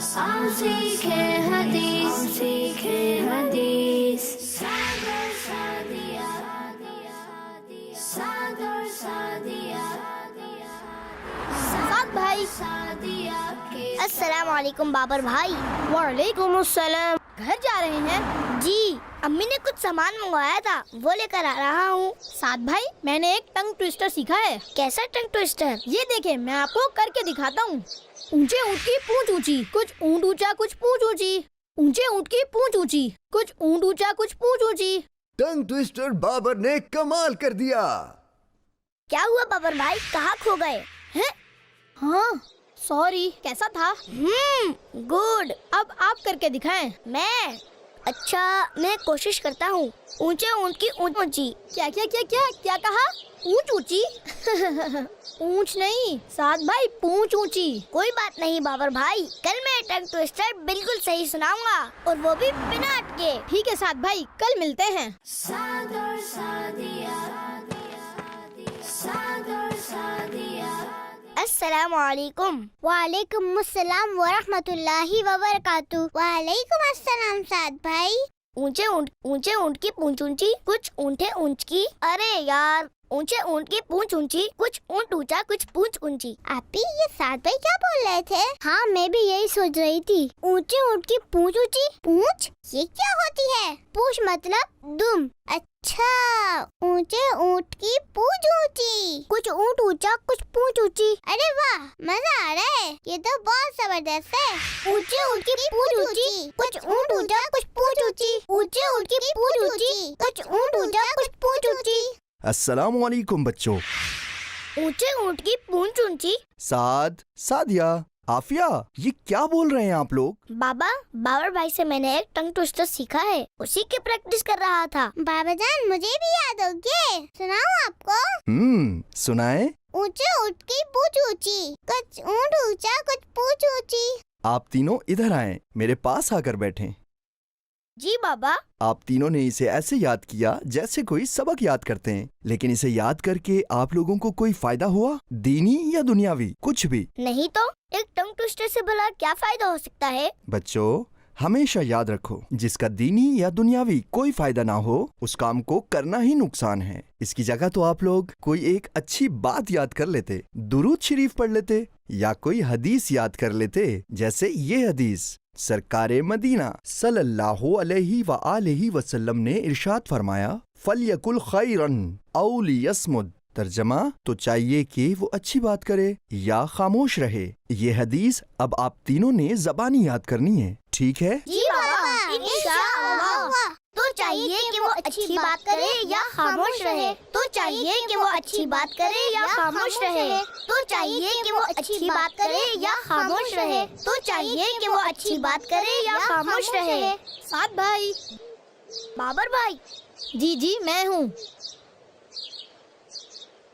सीखे हदीस, सीखे हदीस। सागर सादिया, सागर सादिया, साद भाई। अस्सलाम वालेकुम बाबर भाई। वालेकुम अस्सलाम। घर जा रहे हैं? जी, अम्मी ने कुछ सामान मंगवाया था, वो लेकर आ रहा हूँ। साद भाई, मैंने एक टंग ट्विस्टर सीखा है। कैसा टंग ट्विस्टर? ये देखें, मैं आपको करके दिखाता हूँ। ऊंचे ऊंट की पूंछ ऊंची, कुछ ऊंट ऊंचा कुछ पूंछ ऊंची। ऊंचे ऊंट की पूंछ ऊंची, कुछ ऊंट ऊंचा कुछ पूंछ ऊंची। टंग ट्विस्टर बाबर ने कमाल कर दिया। क्या हुआ बाबर भाई, कहाँ खो गए हैं? हाँ सॉरी, कैसा था? गुड। अब आप करके दिखाएं। मैं? अच्छा, मैं कोशिश करता हूँ। ऊंचे ऊंट की ऊंच ऊंची। क्या क्या क्या क्या क्या कहा? ऊंच ऊंची? ऊंच नहीं साद भाई, पूंछ ऊंची। कोई बात नहीं बाबर भाई, कल मैं टंग ट्विस्टर बिल्कुल सही सुनाऊंगा, और वो भी बिना अटके। ठीक है साद भाई, कल मिलते हैं। सागर सादिया, सागर सादिया। अस्सलाम वालेकुम। वालेकुम अस्सलाम व रहमतुल्लाहि व बरकातुहू। वालेकुम अस्सलाम साद भाई। ऊंचे ऊंट की पूंछ ऊंची, कुछ ऊंटे ऊंच की। अरे यार, ऊंचे ऊंट की पूंछ ऊंची, कुछ ऊंट ऊंचा कुछ पूंछ ऊंची। आपी, ये साद भाई क्या बोल रहे थे? हाँ, मैं भी यही सोच रही थी। ऊंचे ऊंट की पूंछ ऊंची। पूंछ? ये क्या होती है? पूंछ मतलब दुम। अच्छा, ऊंचे ऊंट की पूंछ ऊंची, कुछ ऊंट ऊंचा कुछ पूंछ ऊंची। अरे वाह, मजा आ रहा है, ये तो बहुत जबरदस्त है। ऊंचे ऊंट की पूंछ ऊंची, कुछ ऊंट ऊंचा कुछ पूंछ ऊंची। ऊंचे ऊंट की पूंछ ऊंची, कुछ ऊंट ऊंचा कुछ पूंछ ऊंची। अस्सलाम वालेकुम बच्चों। ऊंचे ऊंट की पूंछ ऊंची। साद, सादिया, आफिया, ये क्या बोल रहे हैं आप लोग? बाबा, बाबर भाई से मैंने एक टंग ट्विस्टर सीखा है, उसी की प्रैक्टिस कर रहा था। बाबा जान, मुझे भी याद हो गया, सुनाऊं आपको? सुनाए। ऊंचे ऊंट की पूंछ ऊंची, कुछ ऊंट ऊंचा कुछ पूंछ ऊंची। आप तीनों इधर आएं, मेरे पास आकर बैठें। जी बाबा। आप तीनों ने इसे ऐसे याद किया जैसे कोई सबक याद करते हैं, लेकिन इसे याद करके आप लोगों को कोई फायदा हुआ, दीनी या दुनियावी? कुछ भी नहीं तो। एक टंग ट्विस्टर से भला क्या फायदा हो सकता है? बच्चों, हमेशा याद रखो, जिसका दीनी या दुनियावी कोई फायदा ना हो, उस काम को करना ही नुकसान है। इसकी जगह तो आप लोग कोई एक अच्छी बात याद कर लेते, दुरूद शरीफ पढ़ लेते, या कोई हदीस याद कर लेते। जैसे ये हदीस, सरकारे मदीना सल्लल्लाहु अलैहि व आलिहि वसल्लम ने इरशाद फरमाया, फलयकुल खैरन औ लियस्मुद। तर्जमा, तो चाहिए कि वो अच्छी बात करे या खामोश रहे। ये हदीस अब आप तीनों ने जबानी याद करनी है, ठीक है? जी बाबा, इंशाअल्लाह। तो चाहिए कि वो अच्छी बात करे या खामोश रहे। तो चाहिए कि वो अच्छी बात करे या खामोश रहे। तो चाहिए कि वो अच्छी बात करे या खामोश रहे। तो चाहिए कि वो अच्छी बात करे या खामोश रहे। साद भाई। बाबर भाई। जी जी, मैं हूँ।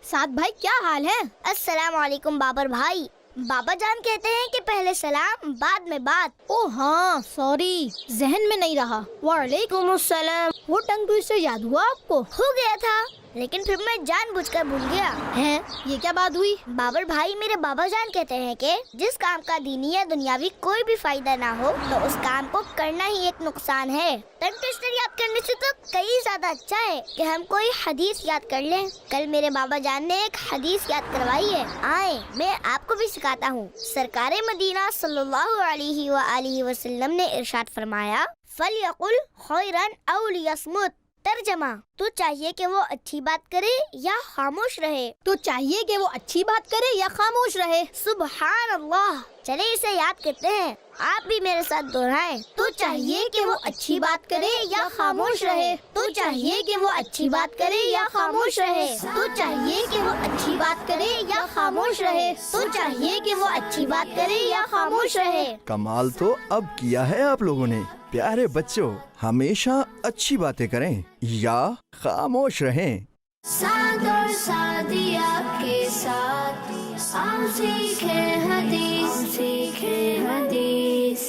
साद भाई, क्या हाल है? अस्सलाम वालेकुम बाबर भाई। बाबा जान कहते हैं कि पहले सलाम बाद में बात। ओह हाँ, सॉरी, जहन में नहीं रहा। वालेकुम अस्सलाम। वो टंग ट्विस्टर याद हुआ आपको? हो गया था, लेकिन फिर मैं जानबूझकर भूल गया। हैं? ये क्या बात हुई? बाबर भाई, मेरे बाबा जान कहते हैं कि जिस काम का दीनी या दुनियावी कोई भी फायदा ना हो, तो उस काम को करना ही एक नुकसान है। टंग ट्विस्टर याद करने से तो कई ज्यादा अच्छा है कि हम कोई हदीस याद कर लें। कल मेरे बाबा जान ने एक हदीस याद करवाई है, आए मैं आपको भी सिखाता हूँ। सरकारे मदीना सल्लल्लाहु अलैहि व आलिहि वसल्लम ने इरशाद फरमाया, फलयकुल खैरन औ लियस्मुत। तर्जमा, तो चाहिए कि वो अच्छी बात करे या खामोश रहे। तो चाहिए कि वो अच्छी बात करे या खामोश रहे। सुबहान अल्लाह। चले इसे याद करते हैं, आप भी मेरे साथ दोहराएं। तो चाहिए कि वो अच्छी बात करे या खामोश रहे। तो चाहिए कि वो अच्छी बात करे या खामोश रहे। तो चाहिए कि वो अच्छी बात करे या खामोश रहे। तो चाहिए कि वो अच्छी बात करे या खामोश रहे। कमाल तो अब किया है आप लोगों ने। प्यारे बच्चों, हमेशा अच्छी बातें करें या खामोश रहें। सागर सादिया के साथ हम सीखे हदीस, सीखे हदीस।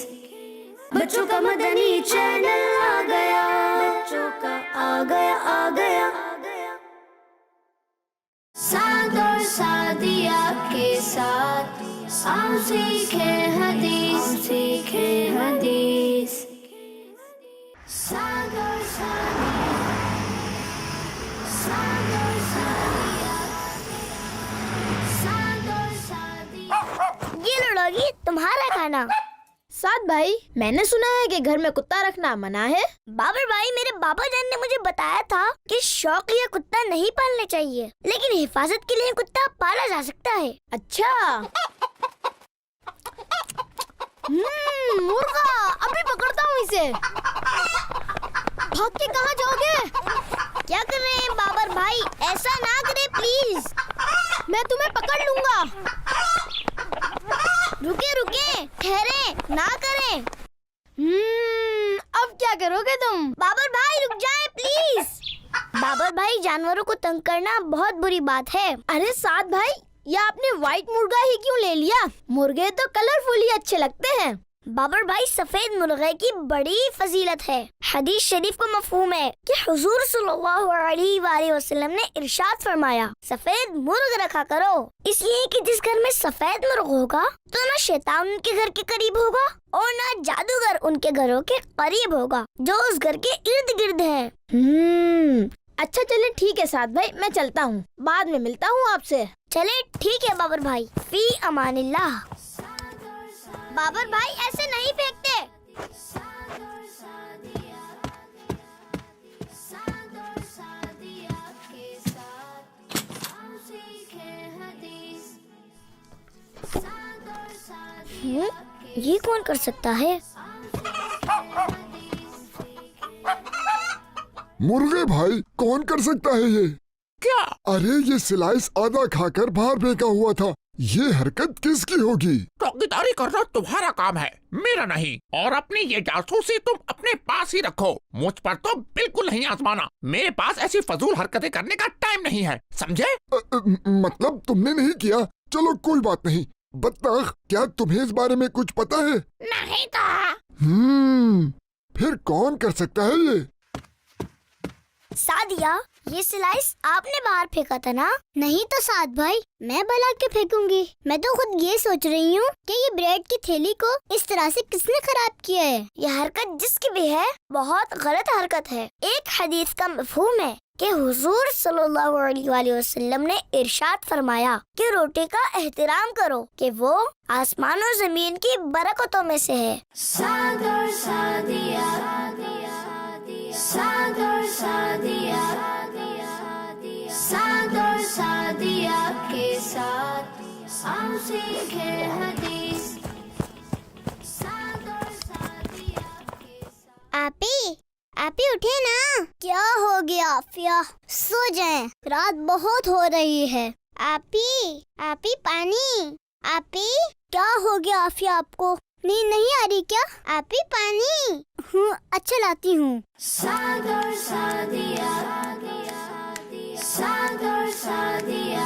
बच्चों का मदनी चैनल आ गया, बच्चों का आ गया। सागर सादिया के साथ साथ हम सीखे हदीस, सीखे हदीस। सागर सादिया, सागर सादिया, सागर सादिया। ये लो डॉगी, तुम्हारा खाना। साद भाई, मैंने सुना है कि घर में कुत्ता रखना मना है। बाबर भाई, मेरे बाबा जान ने मुझे बताया था कि शौक लिए कुत्ता नहीं पालने चाहिए, लेकिन हिफाजत के लिए कुत्ता पाला जा सकता है। अच्छा। मुर्गा, अभी पकड़ता हूँ इसे। भाग के कहाँ जाओगे? क्या कर रहे हैं बाबर भाई? ऐसा ना करे प्लीज। मैं तुम्हें पकड़ लूंगा। रुके रुके, ठहरे, ना करें। अब क्या करोगे तुम? बाबर भाई रुक जाए प्लीज। बाबर भाई, जानवरों को तंग करना बहुत बुरी बात है। अरे साद भाई, ये आपने व्हाइट मुर्गा ही क्यों ले लिया? मुर्गे तो कलरफुल ही अच्छे लगते हैं। बाबर भाई, सफेद मुर्गे की बड़ी फजीलत है। हदीस शरीफ को मफहूम है कि हुजूर सल्लल्लाहु अलैहि वसल्लम ने इरशाद फरमाया, सफेद मुर्ग रखा करो, इसलिए कि जिस घर में सफेद मुर्ग होगा तो न शैतान उनके घर के करीब होगा और न जादूगर उनके घरों के करीब होगा जो उस घर के इर्द गिर्द है। अच्छा चले ठीक है साद भाई, मैं चलता हूँ। बाद में मिलता हूँ आपसे। चले ठीक है बाबर भाई, फी अमानिल्लाह। बाबर भाई, ऐसे नहीं फेंकते। सागर सादिया, सागर सादिया के साथ हम सीखे हदीस। सागर सादिया के ये कौन कर सकता है? मुर्गे भाई, कौन कर सकता है ये? क्या? अरे ये स्लाइस आधा खाकर बाहर फेंका हुआ था। ये हरकत किसकी होगी? चौकीदारी करना तुम्हारा काम है, मेरा नहीं। और अपनी ये जासूसी तुम अपने पास ही रखो, मुझ पर तो बिल्कुल नहीं आजमाना। मेरे पास ऐसी फजूल हरकतें करने का टाइम नहीं है, समझे? मतलब तुमने नहीं किया? चलो कोई बात नहीं। बत्तख, क्या तुम्हें इस बारे में कुछ पता है? नहीं कहा। फिर कौन कर सकता है ये? सादिया, ये स्लाइस आपने बाहर फेंका था ना? नहीं तो साद भाई, मैं भला के फेंकूंगी। मैं तो खुद ये सोच रही हूँ कि ये ब्रेड की थैली को इस तरह से किसने खराब किया है। यह हरकत जिसकी भी है, बहुत गलत हरकत है। एक हदीस का मफहूम है कि हुजूर सल्लल्लाहु अलैहि वसल्लम ने इरशाद फरमाया कि रोटी का एहतराम करो कि वो आसमान और जमीन की बरकतों में से है। सागर सादिया, सागर सादिया, सागर सादिया के साथ हम सीखे हदीस। सागर सादिया के साथ। आपी उठे ना। क्या हो गया आफिया? सो जाएं, रात बहुत हो रही है। आपी पानी। आपी, क्या हो गया आफिया आपको? नींद नहीं आ रही क्या? आपी पानी। अच्छा लाती हूँ। सागर सादिया, सागर सादिया,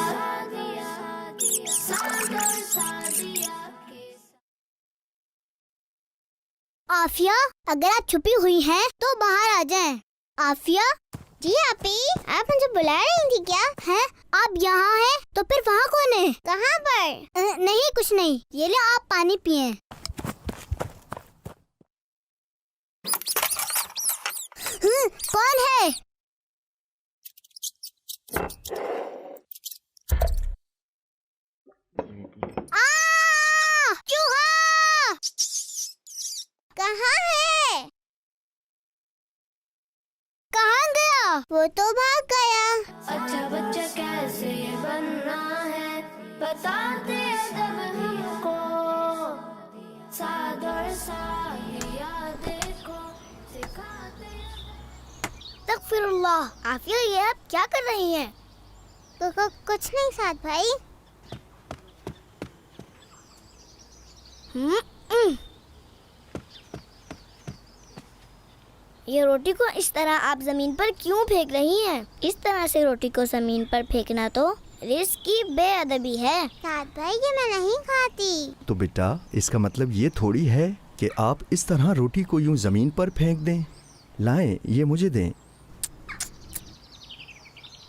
सागर सादिया के साथ। आफिया, अगर आप छुपी हुई हैं तो बाहर आ जाएं। आफिया जी। आपी, आप मुझे बुला रही थी क्या? हैं? आप यहाँ हैं तो फिर वहाँ कौन है? कहाँ पर? नहीं कुछ नहीं। ये ले, आप पानी पिए। कौन है? चूहा! कहाँ है? कहाँ गया? वो तो भाग गया। अच्छा बच्चा कैसे बनना है, बताते जब हमको। सागर सादिया देखो, सिखाते। तकफिरुल्लाह। आफिया, ये आप क्या कर रही हैं? कुछ नहीं साद भाई। ये रोटी को इस तरह आप जमीन पर क्यों फेंक रही हैं? इस तरह से रोटी को जमीन पर फेंकना तो रिस्क की बेअदबी है। साद भाई, ये मैं नहीं खाती। तो बेटा, इसका मतलब ये थोड़ी है कि आप इस तरह रोटी को यूं जमीन पर फेंक दें। लाएं, ये मुझे दें।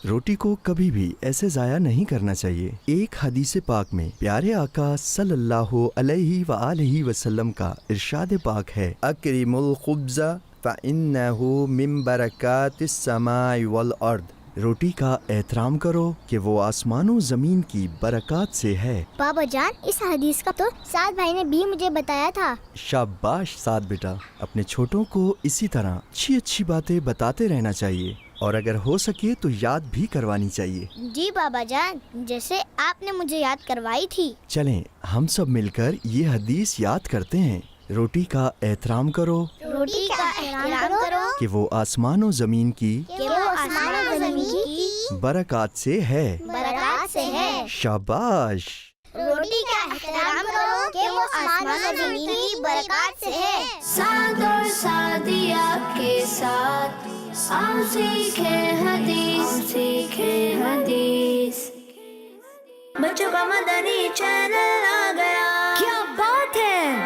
रोटी को कभी भी ऐसे जाया नहीं करना चाहिए। एक हदीस पाक में प्यारे आका सल्लल्लाहु अलैहि व आलिहि वसल्लम का इरशाद पाक है, अकरिमुल खुब्ज़ा फ़इन्नहु मिन बरकातिस समाई वल अर्द। रोटी का एहतराम करो कि वो आसमानों जमीन की बरकत से है। बाबा जान, इस हदीस का तो साद भाई ने भी मुझे बताया था। शाबाश साद बेटा, अपने छोटों को इसी तरह अच्छी अच्छी बातें बताते रहना चाहिए और अगर हो सके तो याद भी करवानी चाहिए। जी बाबा जान, जैसे आपने मुझे याद करवाई थी। चलें हम सब मिलकर ये हदीस याद करते हैं। रोटी का एहतराम करो रोटी का एहतराम करो कि वो आसमानों जमीन की कि वो आसमानों ज़मीन की बरकत से है। बरकत से है। शाबाश। रोटी का एहतराम करो कि वो आसमानों ज़मीन की बरकत से है। साद और सादिया के साथ आओ सीखे हदीस। बच्चों का मदनी चैनल आ गया, क्या बात है। आ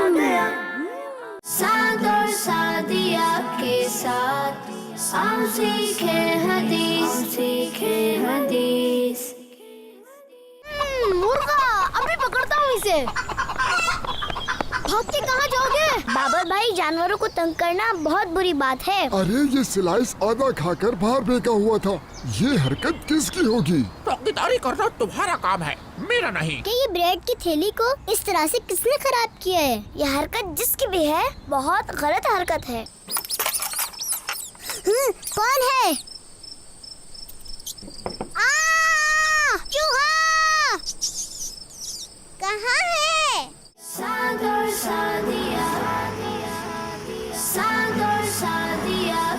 गया। साद और सादिया के साथ आओ सीखे हदीस। मुर्गा, अभी पकड़ता हूँ इसे। भाग के कहाँ जाओगे? बाबर भाई, जानवरों को तंग करना बहुत बुरी बात है। अरे ये स्लाइस आधा खाकर बाहर फेंका हुआ था। ये हरकत किसकी होगी? चौकीदारी करना तुम्हारा काम है, मेरा नहीं। कि ये ब्रेड की थैली को इस तरह से किसने खराब किया है? यह हरकत जिसकी भी है बहुत गलत हरकत है। कौन है? चूहा कहाँ है? साद और सादिया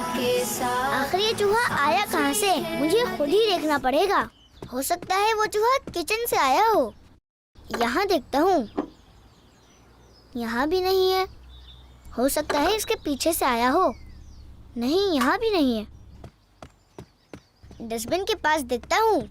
के साथ। आखिर ये चूहा आया कहाँ से? मुझे खुद ही देखना पड़ेगा। हो सकता है वो चूहा किचन से आया हो। यहाँ देखता हूँ, यहाँ भी नहीं है। हो सकता है इसके पीछे से आया हो। नहीं, यहाँ भी नहीं है। डस्टबिन के पास देखता हूँ।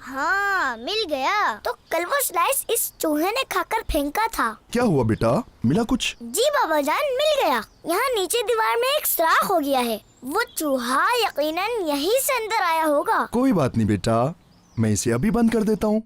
हाँ, मिल गया। तो कल वो स्लाइस इस चूहे ने खाकर फेंका था। क्या हुआ बेटा, मिला कुछ? जी बाबा जान, मिल गया। यहाँ नीचे दीवार में एक सुराख हो गया है। वो चूहा यकीनन यहीं से अंदर आया होगा। कोई बात नहीं बेटा, मैं इसे अभी बंद कर देता हूँ।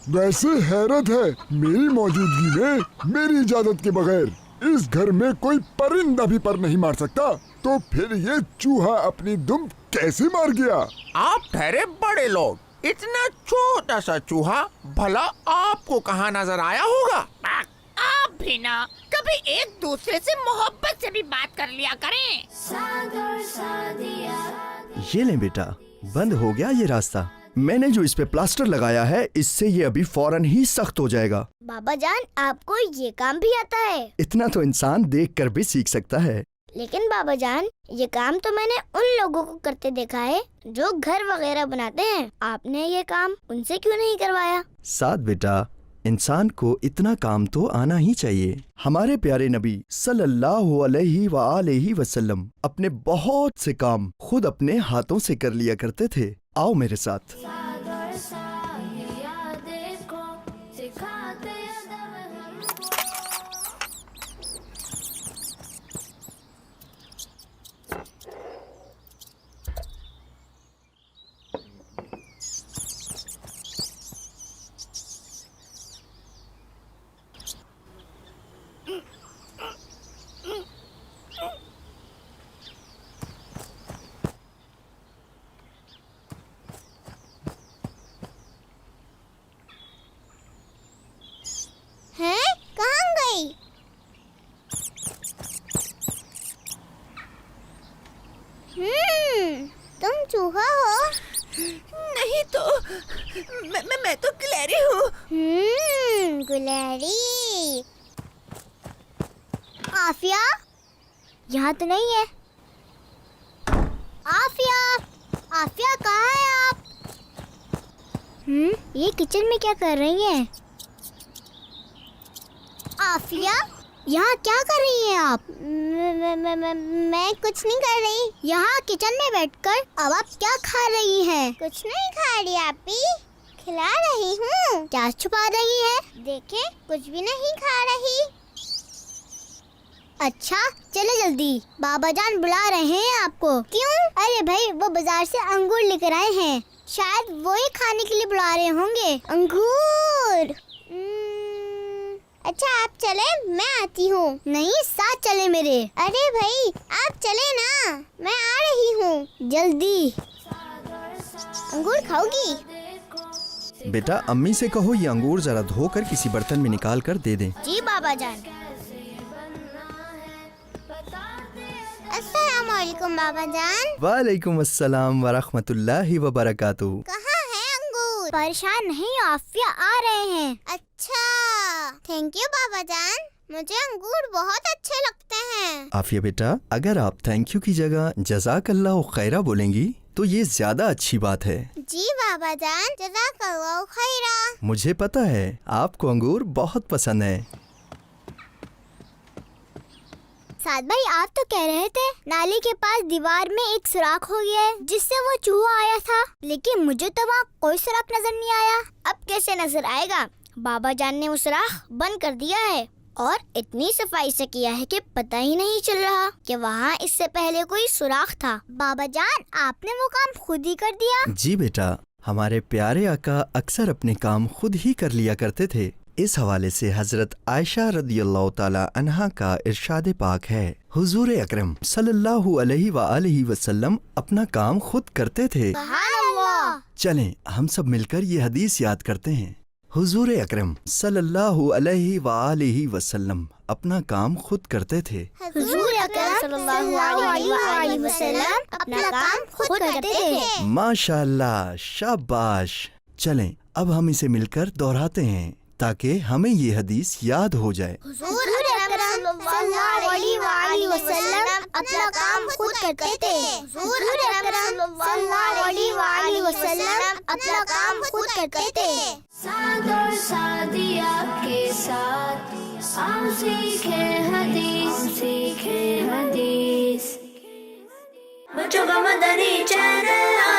वैसे हैरत है, मेरी मौजूदगी में मेरी इजाजत के बगैर इस घर में कोई परिंदा भी पर नहीं मार सकता। तो फिर ये चूहा अपनी दुम कैसे मार गया? आप ठहरे बड़े लोग, इतना छोटा सा चूहा भला आपको कहाँ नजर आया होगा? आप भी ना कभी एक दूसरे से मोहब्बत से भी बात कर लिया करें। साद और सादिया। ये लें बेटा, बंद हो गया ये रास्ता। मैंने जो इस पे प्लास्टर लगाया है, इससे ये अभी फौरन ही सख्त हो जाएगा। बाबा जान, आपको ये काम भी आता है? इतना तो इंसान देख कर भी सीख सकता है। लेकिन बाबा जान, ये काम तो मैंने उन लोगों को करते देखा है जो घर वगैरह बनाते हैं। आपने ये काम उनसे क्यों नहीं करवाया? साथ बेटा, इंसान को इतना काम तो आना ही चाहिए। हमारे प्यारे नबी सल्लल्लाहु अलैहि व आलिहि वसल्लम अपने बहुत से काम खुद अपने हाथों से कर लिया करते थे। आओ मेरे साथ। साद और सादिया देखो, सिखाते अदब हमको। हैं? कहाँ गई? तुम चूहा हो? नहीं तो मैं तो गिलहरी हूँ। गुलहरी। आफिया, यहाँ तो नहीं है। आफिया, आफिया कहाँ है आप? ये किचन में क्या कर रही हैं? आफिया, यहाँ क्या कर रही हैं आप? मैं कुछ नहीं कर रही। यहाँ किचन में बैठकर अब आप क्या खा रही हैं? कुछ नहीं खा रही आपी, खिला रही हूँ। क्या छुपा रही है? देखे, कुछ भी नहीं खा रही। अच्छा चले जल्दी, बाबा जान बुला रहे हैं आपको। क्यों? अरे भाई वो बाजार से अंगूर लेकर आए हैं, शायद वो ही खाने के लिए बुला रहे होंगे। अंगूर। अच्छा आप चले, मैं आती हूँ। नहीं साथ चले मेरे। अरे भाई आप चले ना, मैं आ रही हूँ जल्दी। अंगूर खाओगी? बेटा अम्मी से कहो ये अंगूर जरा धोकर किसी बर्तन में निकाल कर दे दें। जी बाबा जान। अस्सलाम वालेकुम बाबा जान। वालेकुम अस्सलाम वरहमतुल्लाहि वबरकातुहू। कहाँ है अंगूर? परेशान नहीं, आफिया आ रहे हैं। अच्छा थैंक यू बाबा जान, मुझे अंगूर बहुत अच्छे लगते हैं। आफिया बेटा, अगर आप थैंक यू की जगह जज़ाकल्लाहु खैरा बोलेंगी तो ये ज्यादा अच्छी बात है। जी बाबा जान, जज़ाकल्लाहु खैरा। मुझे पता है आपको अंगूर बहुत पसंद है। साद भाई आप तो कह रहे थे नाली के पास दीवार में एक सुराख हो गया है जिससे वो चूहा आया था, लेकिन मुझे तो वहाँ कोई सुराख नजर नहीं आया। अब कैसे नजर आएगा? बाबा जान ने वो सुराख बंद कर दिया है और इतनी सफाई से किया है कि पता ही नहीं चल रहा कि वहाँ इससे पहले कोई सुराख था। बाबा जान आपने वो काम खुद ही कर दिया? जी बेटा, हमारे प्यारे आका अक्सर अपने काम खुद ही कर लिया करते थे। इस हवाले से हजरत आयशा रदियल्लाहु ताला अन्हा का इरशाद पाक है, हुजूर अकरम सल्लल्लाहु अलैहि वसल्लम अपना काम खुद करते थे। सुभान अल्लाह। चलें हम सब मिलकर ये हदीस याद करते हैं। हुजूर अकरम सल्लल्लाहु अलैहि वसल्लम अपना काम खुद करते थे। हुजूर अकरम सल्लल्लाहु अलैहि वसल्लम अपना काम खुद करते थे। माशाअल्लाह, शाबाश। चलें अब हम इसे मिलकर दोहराते हैं ताकि हमें ये हदीस याद हो जाए। हुजूर अकरम सल्लल्लाहु अलैहि वसल्लम अपना काम खुद करते थे। हुजूर अकरम सल्लल्लाहु अलैहि वसल्लम अपना काम खुद करते थे। साद और सादिया के साथ हम सीखे हदीस। बच्चों का मदनी चैनल